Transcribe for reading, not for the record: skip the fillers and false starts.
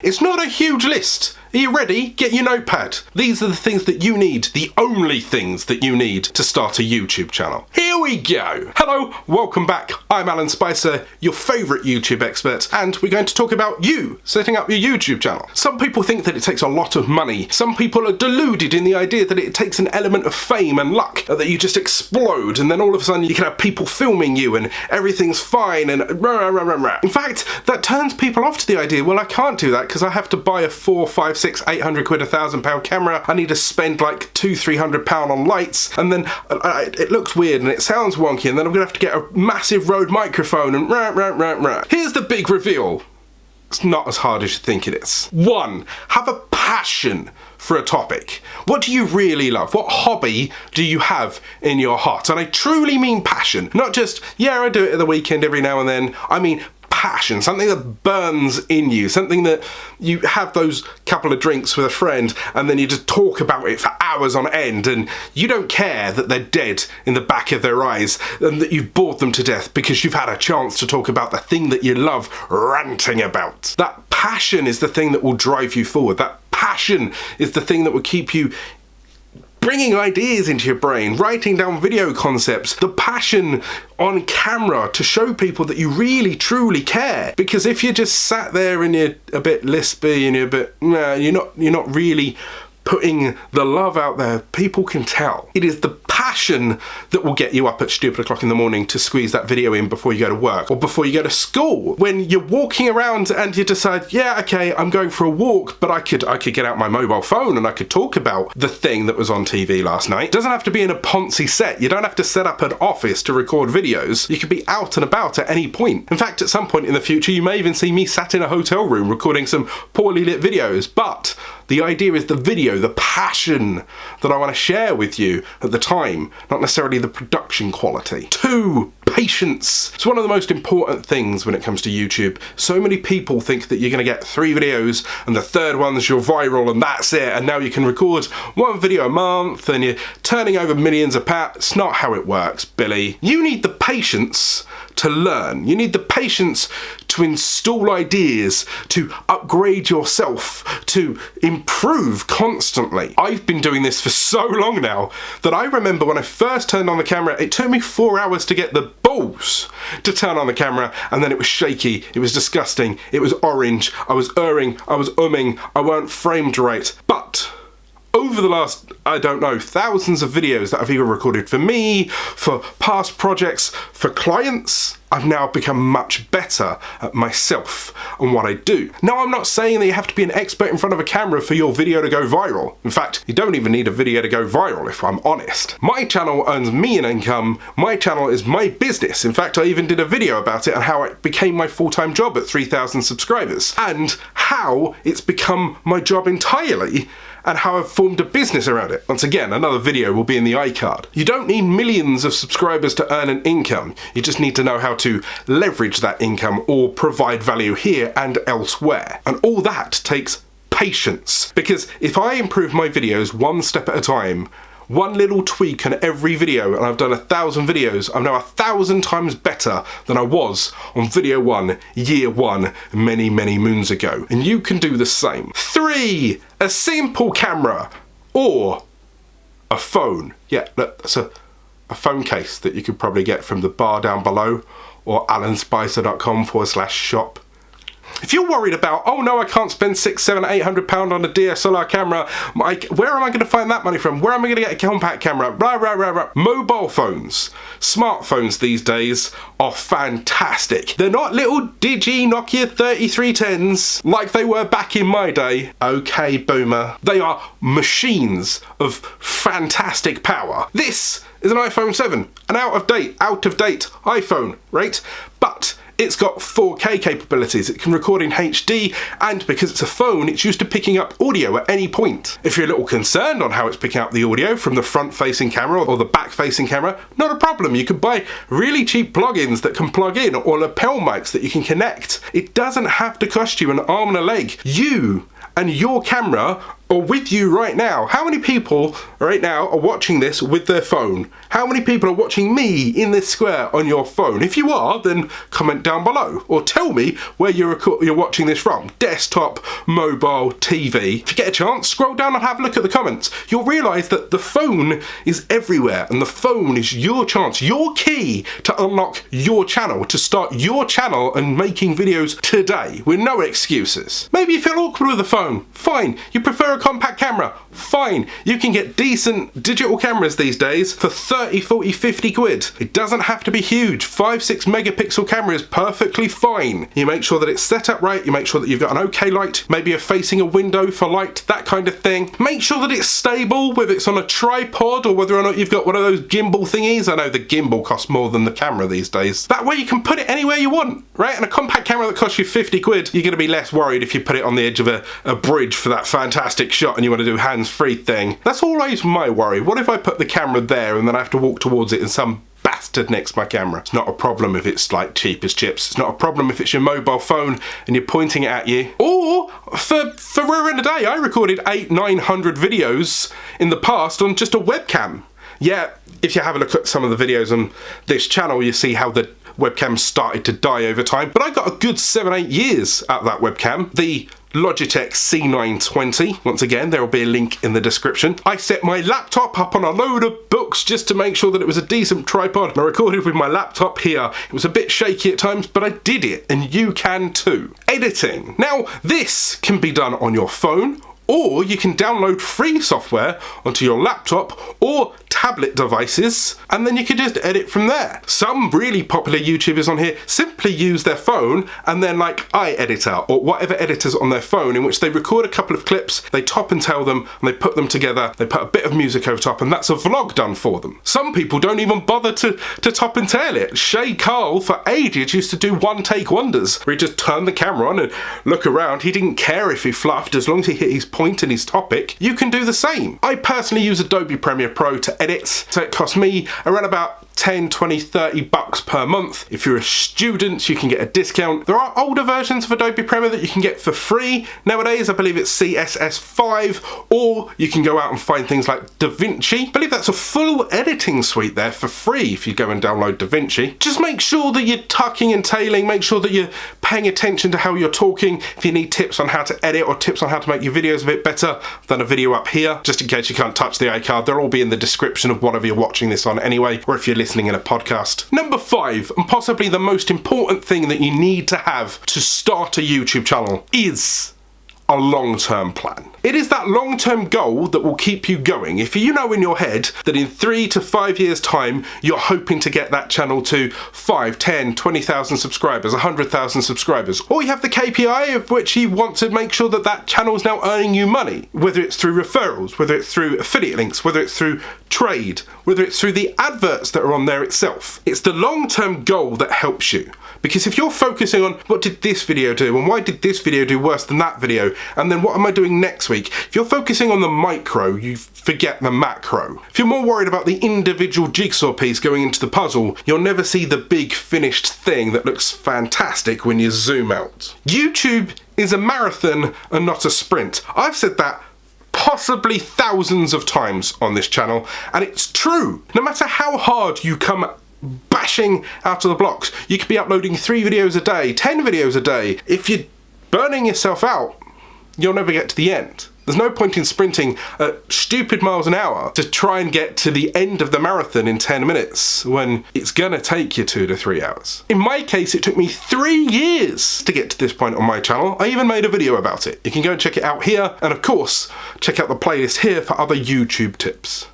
It's not a huge list. Are you ready? Get your notepad. These are the things that you need, the only things that you need to start a YouTube channel. Here we go. Hello, welcome back. I'm Alan Spicer, your favourite YouTube expert, and we're going to talk about you setting up your YouTube channel. Some people think that it takes a lot of money. Some people are deluded in the idea that it takes an element of fame and luck, that you just explode and then all of a sudden you can have people filming you and everything's fine and rah, rah, rah, rah. In fact, that turns people off to the idea, well, I can't do that because I have to buy a 4, 5, 6, 800 quid, £1,000 camera. I need to spend like £200-300 on lights, and then it looks weird and it sounds wonky, and then I'm gonna have to get a massive Rode microphone and rah, rah, rah, rah. Here's the big reveal. It's not as hard as you think it is. 1. Have a passion for a topic. What do you really love? What hobby do you have in your heart? And I truly mean passion, not just, yeah, I do it at the weekend every now and then. I mean passion, something that burns in you, something that you have those couple of drinks with a friend and then you just talk about it for hours on end, and you don't care that they're dead in the back of their eyes and that you've bored them to death because you've had a chance to talk about the thing that you love ranting about. That passion is the thing that will drive you forward. That passion is the thing that will keep you bringing ideas into your brain, writing down video concepts, the passion on camera to show people that you really truly care. Because if you just sat there and you're a bit lispy and you're a bit, nah, you're not really putting the love out there, people can tell. It is the passion that will get you up at stupid o'clock in the morning to squeeze that video in before you go to work or before you go to school. When you're walking around and you decide, yeah, okay, I'm going for a walk, but I could get out my mobile phone and I could talk about the thing that was on TV last night. It doesn't have to be in a Ponzi set. You don't have to set up an office to record videos. You could be out and about at any point. In fact, at some point in the future, you may even see me sat in a hotel room recording some poorly lit videos, but the idea is the video, the passion that I want to share with you at the time, not necessarily the production quality. 2, patience. It's one of the most important things when it comes to YouTube. So many people think that you're going to get 3 videos and the third one's your viral and that's it, and now you can record 1 video a month and you're turning over millions of pounds. It's not how it works, Billy. You need the patience to learn. You need the patience to install ideas, to upgrade yourself, to improve constantly. I've been doing this for so long now that I remember when I first turned on the camera, it took me 4 hours to get the balls to turn on the camera, and then it was shaky, it was disgusting, it was orange, I was erring, I was umming, I weren't framed right. But over the last, I don't know, thousands of videos that I've either recorded for me, for past projects, for clients, I've now become much better at myself and what I do. Now, I'm not saying that you have to be an expert in front of a camera for your video to go viral. In fact, you don't even need a video to go viral, if I'm honest. My channel earns me an income. My channel is my business. In fact, I even did a video about it and how it became my full-time job at 3,000 subscribers, and how it's become my job entirely, and how I've formed a business around it. Once again, another video will be in the iCard. You don't need millions of subscribers to earn an income. You just need to know how to leverage that income or provide value here and elsewhere. And all that takes patience. Because if I improve my videos 1 step at a time, 1 little tweak on every video, and I've done 1,000 videos, I'm now 1,000 times better than I was on video 1, year 1, many, many moons ago. And you can do the same. 3, a simple camera or a phone. Yeah, look, that's a phone case that you could probably get from the bar down below or alanspicer.com/shop. If you're worried about, oh no, I can't spend £600, £700, £800 on a DSLR camera, where am I going to find that money from? Where am I going to get a compact camera? Blah, blah, blah, blah. Mobile phones, smartphones these days are fantastic. They're not little digi Nokia 3310s like they were back in my day. Okay, boomer. They are machines of fantastic power. This is an iPhone 7, an out of date iPhone, right? But it's got 4K capabilities. It can record in HD, and because it's a phone, it's used to picking up audio at any point. If you're a little concerned on how it's picking up the audio from the front-facing camera or the back-facing camera, not a problem. You can buy really cheap plugins that can plug in, or lapel mics that you can connect. It doesn't have to cost you an arm and a leg. You and your camera or with you right now? How many people right now are watching this with their phone? How many people are watching me in this square on your phone? If you are, then comment down below, or tell me where you're watching this from. Desktop, mobile, TV. If you get a chance, scroll down and have a look at the comments. You'll realise that the phone is everywhere, and the phone is your chance, your key to unlock your channel, to start your channel and making videos today with no excuses. Maybe you feel awkward with the phone. Fine. You prefer a compact camera. Fine. You can get decent digital cameras these days for 30, 40, 50 quid. It doesn't have to be huge. 5-6 megapixel camera is perfectly fine. You make sure that it's set up right. You make sure that you've got an okay light. Maybe you're facing a window for light, that kind of thing. Make sure that it's stable, whether it's on a tripod or whether or not you've got one of those gimbal thingies. I know the gimbal costs more than the camera these days. That way you can put it anywhere you want, right? And a compact camera that costs you 50 quid, you're going to be less worried if you put it on the edge of a bridge for that fantastic shot and you want to do hands-free thing. That's always my worry. What if I put the camera there and then I have to walk towards it and some bastard next to my camera? It's not a problem if it's like cheap as chips. It's not a problem if it's your mobile phone and you're pointing it at you. Or for rare in a day, I recorded 800-900 videos in the past on just a webcam. Yeah, if you have a look at some of the videos on this channel, you see how the webcam started to die over time. But I got a good 7-8 years out of that webcam. The Logitech C920. Once again, there will be a link in the description. I set my laptop up on a load of books just to make sure that it was a decent tripod. And I recorded with my laptop here. It was a bit shaky at times, but I did it, and you can too. Editing. Now, this can be done on your phone, or you can download free software onto your laptop or tablet devices, and then you can just edit from there. Some really popular YouTubers on here simply use their phone and then like iEditor or whatever editors on their phone, in which they record a couple of clips, they top and tail them, and they put them together, they put a bit of music over top, and that's a vlog done for them. Some people don't even bother to top and tail it. Shay Carl for ages used to do one-take wonders, where he just turned the camera on and look around. He didn't care if he fluffed, as long as he hit his point and his topic. You can do the same. I personally use Adobe Premiere Pro to edit, so it costs me around about 10, 20, 30 bucks per month. If you're a student, you can get a discount. There are older versions of Adobe Premiere that you can get for free. Nowadays, I believe it's CSS5, or you can go out and find things like DaVinci. I believe that's a full editing suite there for free if you go and download DaVinci. Just make sure that you're tucking and tailing, make sure that you're paying attention to how you're talking. If you need tips on how to edit or tips on how to make your videos a bit better, I've done a video up here, just in case you can't touch the iCard. They'll all be in the description of whatever you're watching this on anyway, or if you're listening in a podcast. Number 5, and possibly the most important thing that you need to have to start a YouTube channel, is a long-term plan. It is that long-term goal that will keep you going. If you know in your head that in 3 to 5 years time you're hoping to get that channel to 5, 10, 20,000 subscribers, 100,000 subscribers, or you have the KPI of which you want to make sure that that channel is now earning you money, whether it's through referrals, whether it's through affiliate links, whether it's through trade, whether it's through the adverts that are on there itself. It's the long-term goal that helps you. Because if you're focusing on what did this video do and why did this video do worse than that video, and then what am I doing next week, if you're focusing on the micro, you forget the macro. If you're more worried about the individual jigsaw piece going into the puzzle, you'll never see the big finished thing that looks fantastic when you zoom out. YouTube is a marathon and not a sprint. I've said that possibly thousands of times on this channel, and it's true. No matter how hard you come bashing out of the blocks, you could be uploading 3 videos a day, 10 videos a day. If you're burning yourself out, you'll never get to the end. There's no point in sprinting at stupid miles an hour to try and get to the end of the marathon in 10 minutes when it's gonna take you 2 to 3 hours. In my case, it took me 3 years to get to this point on my channel. I even made a video about it. You can go and check it out here, and of course, check out the playlist here for other YouTube tips.